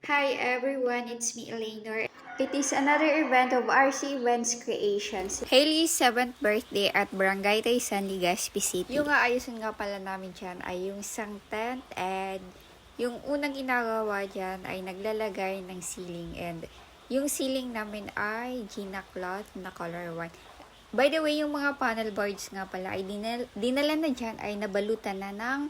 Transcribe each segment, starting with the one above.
Hi everyone, it's me Eleanor. It is another event of RC Events Creations. Hailey's 7th birthday at Barangay Taysan, Legazpi City. Yung aayusin nga pala namin dyan ay yung isang tent and yung unang ginagawa dyan ay naglalagay ng ceiling and yung ceiling namin ay Gina cloth na color white. By the way, yung mga panel boards nga pala ay dinala na dyan ay nabalutan na ng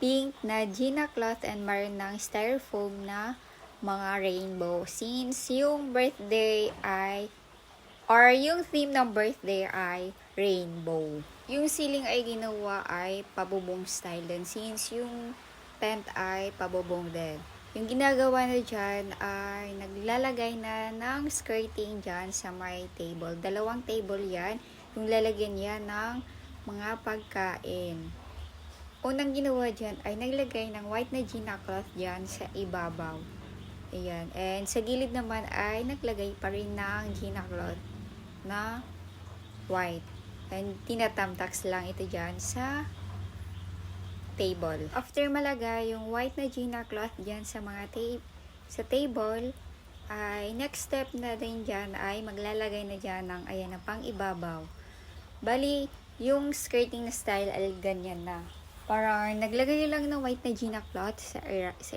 pink na Gina cloth and meron ng styrofoam na mga rainbow. Since yung birthday ay, or yung theme ng birthday ay rainbow. Yung ceiling ay ginawa ay pabubong style din. Since yung tent ay pabubong din. Yung ginagawa na dyan ay naglalagay na ng skirting dyan sa may table. Dalawang table yan. Yung lalagyan yan ng mga pagkain. Unang ginawa dyan ay naglagay ng white na Gina cloth dyan sa ibabaw. Ayan. And sa gilid naman ay naglagay pa rin ng Gina cloth na white. And tinatamtax lang ito dyan sa table. After malagay yung white na Gina cloth dyan sa mga sa table, ay next step na din dyan ay maglalagay na dyan ng ayan na pang ibabaw. Bali, yung skirting na style ay ganyan na. Parang naglagay lang ng white na Gina cloth sa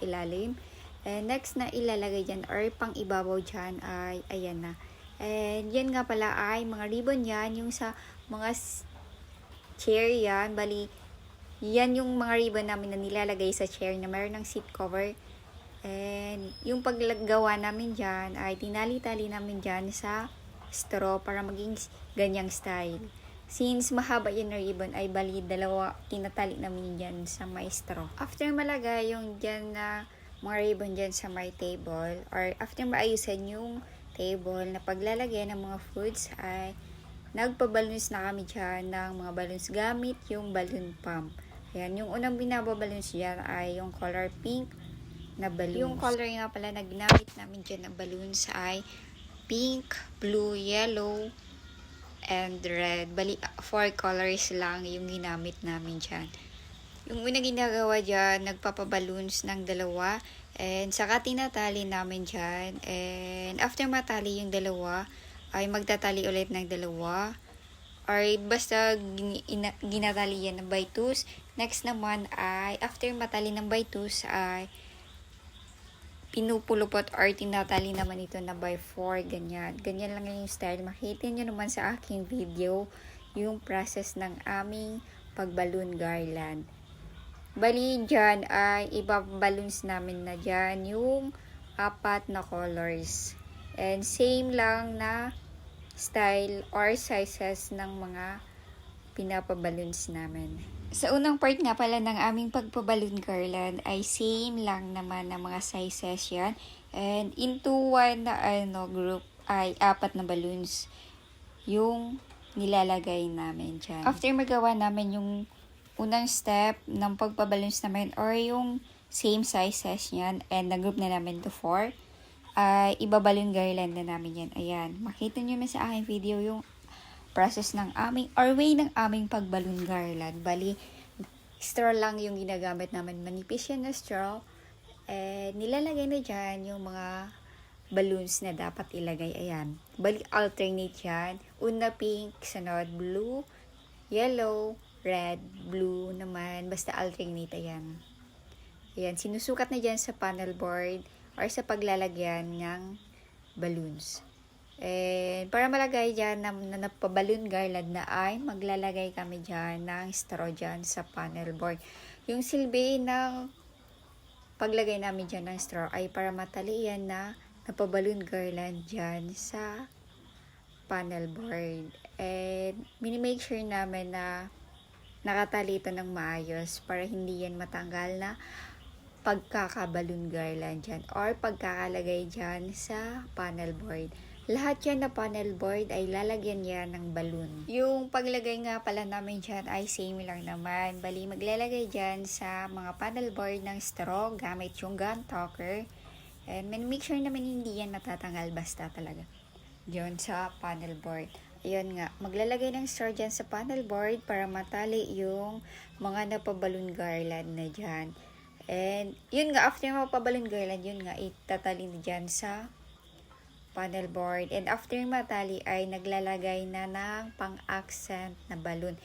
ilalim. And next na ilalagay dyan or pang ibabaw dyan ay ayan na. And yan nga pala ay mga ribbon yan. Yung sa mga chair yan. Bali, yan yung mga ribbon namin na nilalagay sa chair na mayroon ng seat cover. And yung paggagawa namin dyan ay tinali-tali namin dyan sa straw para maging ganyang style. Since mahaba yan na ribbon ay bali dalawa tinatali namin dyan sa may straw. After malagay yung dyan na mga ribbon dyan sa my table or after maayusan yung table na paglalagay ng mga foods ay nagpa-balloons na kami dyan ng mga balloons gamit yung balloon pump. Ayan, yung unang binababalloons dyan ay yung color pink na balloons. Yung color nga pala na ginamit namin dyan ng balloons ay pink, blue, yellow, and red. Bali, 4 colors lang yung ginamit namin dyan. Yung unang ginagawa dyan, nagpapaballoons ng dalawa. And saka tinatali namin dyan. And after matali yung dalawa, ay magtatali ulit ng dalawa. Or basta ginatali yan ng by 2s. Next naman ay, after matali ng by 2s, ay pinupulupot or tinatali naman ito na by 4. Ganyan. Ganyan lang yung style. Makita nyo naman sa aking video yung process ng aming pag-balloon garland. Bali dyan ay iba-balloons namin na dyan yung 4 na colors. And same lang na style or sizes ng mga pinapa-balloons namin. Sa unang part nga pala ng aming pagpa-balloon garland ay same lang naman ng mga sizes yan. And into one na group ay 4 na balloons yung nilalagay namin dyan. After magawa namin yung unang step ng pagpa-balloons namin or yung same sizes yan and nag-group na namin to 4 ay iba-balloon garland na namin yan. Ayan, makita nyo naman sa aking video yung process ng aming or way ng aming pag-balloon garland. Bali, straw lang yung ginagamit namin. Manipis yan na straw and nilalagay na dyan yung mga balloons na dapat ilagay. Ayan, bali alternate yan. Una pink, sunod blue, yellow, red, blue naman, basta alternate yan. Ayan, sinusukat na dyan sa panel board or sa paglalagyan ng balloons. And para malagay dyan na napaballoon garland na ay maglalagay kami dyan ng straw dyan sa panel board. Yung silbi ng paglagay namin dyan ng straw ay para matali yan na napaballoon garland dyan sa panel board. And minimake sure namin na nakatali ito ng maayos para hindi yan matanggal na pagkakaballoon garland dyan or pagkakalagay dyan sa panel board. Lahat yan na panel board ay lalagyan yan ng balloon. Yung paglagay nga pala namin dyan ay same lang naman. Bali, maglalagay dyan sa mga panel board ng straw gamit yung gun talker. And make sure naman hindi yan natatanggal basta talaga dyan sa panel board. Ayun nga, maglalagay ng straw dyan sa panel board para matali yung mga napaballoon garland na dyan. And yun nga, after mapabalon garland, yun nga, itatali na dyan sa panel board. And after matali ay naglalagay na ng pang-accent na balloon.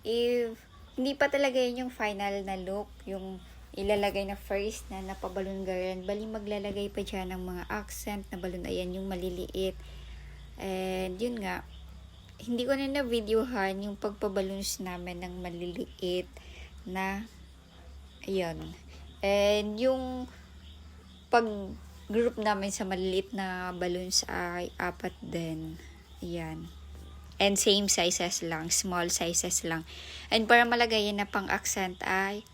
If hindi pa talaga yun yung final na look, yung ilalagay na first na napabalon garland, bali maglalagay pa dyan ng mga accent na balloon. Ayan yung maliliit. And yun nga, hindi ko na videohan yung pagpaballoons namin ng maliliit na ayun. And yung pag-group namin sa maliliit na balloons ay 4 din. Ayan. And same sizes lang, small sizes lang. And para malagayan na pang-accent ay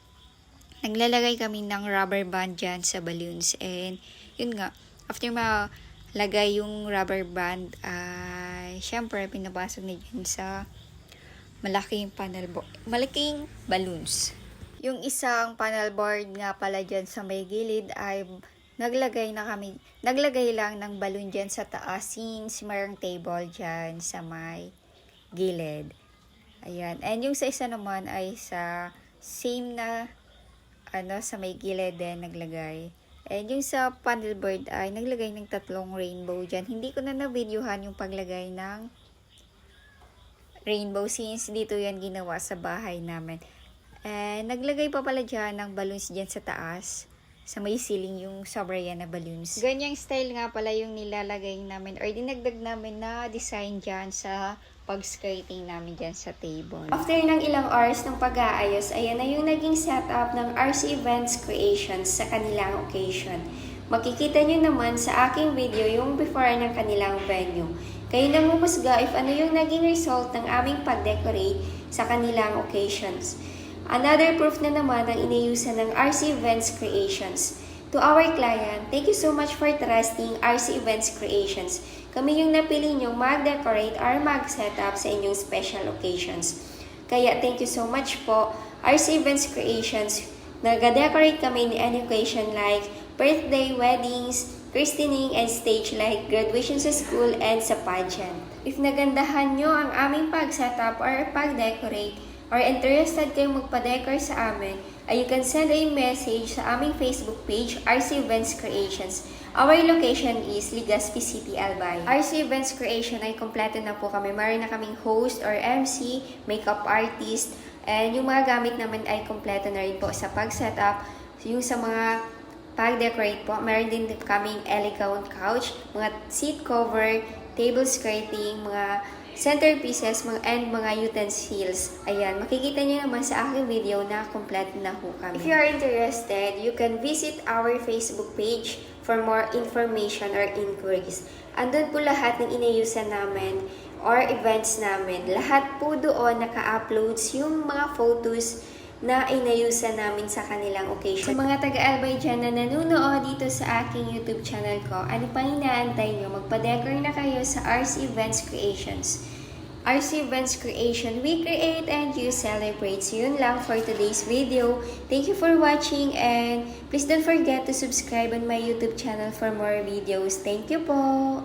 naglalagay kami ng rubber band dyan sa balloons. And yun nga, after malagay yung rubber band ay syempre pinapasok na dyan sa malaking balloons. Yung isang panel board nga pala dyan sa may gilid ay naglagay lang ng balloon dyan sa taas since mayroong table dyan sa may gilid. Ayan. And yung sa isa naman ay sa same na sa may gilid din naglagay. And yung sa panel board ay naglagay ng 3 rainbow dyan. Hindi ko na videohan yung paglagay ng rainbow since dito yan ginawa sa bahay namin. And naglagay pa pala dyan ng balloons dyan sa taas. Sa may ceiling yung sobra yan na balloons. Ganyang style nga pala yung nilalagay namin or dinagdag namin na design dyan sa pag-skirting namin dyan sa table. After ng ilang hours ng pag-aayos, ayan na yung naging setup ng RC Events Creations sa kanilang occasion. Makikita nyo naman sa aking video yung before ng kanilang venue. Kayo nang humusga if ano yung naging result ng aming pag-decorate sa kanilang occasions. Another proof na naman ang inayusan ng RC Events Creations. To our client, thank you so much for trusting RC Events Creations. Kami yung napili nyong mag-decorate or mag-setup sa inyong special occasions. Kaya thank you so much po, RC Events Creations. Nag-decorate kami ni any occasion like birthday, weddings, christening, and stage like graduation sa school and sa pageant. If nagandahan nyo ang aming pag-setup or pag-decorate, or interested kayong magpa-decor sa amin, ay you can send a message sa aming Facebook page, RC Events Creations. Our location is Legazpi City, Albay. RC Events Creation ay kompleto na po kami. Mayroon na kaming host or MC, makeup artist, and yung mga gamit naman ay kompleto na rin po sa pag-setup. Yung sa mga pag-decorate po, mayroon din kaming elegant couch, mga seat cover, table skirting, mga centerpieces, and mga utensils. Ayan, makikita nyo naman sa aking video na complete na po kami. If you are interested, you can visit our Facebook page for more information or inquiries. Andun po lahat ng inayusan namin or events namin. Lahat po doon naka-uploads yung mga photos na inayusan namin sa kanilang occasion. Sa mga taga-Albay dyan na nanunood dito sa aking YouTube channel ko, ano pang inaantay nyo? Magpa-decor na kayo sa RC Events Creations. RC Events Creation, we create and you celebrate. So yun lang for today's video. Thank you for watching and please don't forget to subscribe on my YouTube channel for more videos. Thank you po!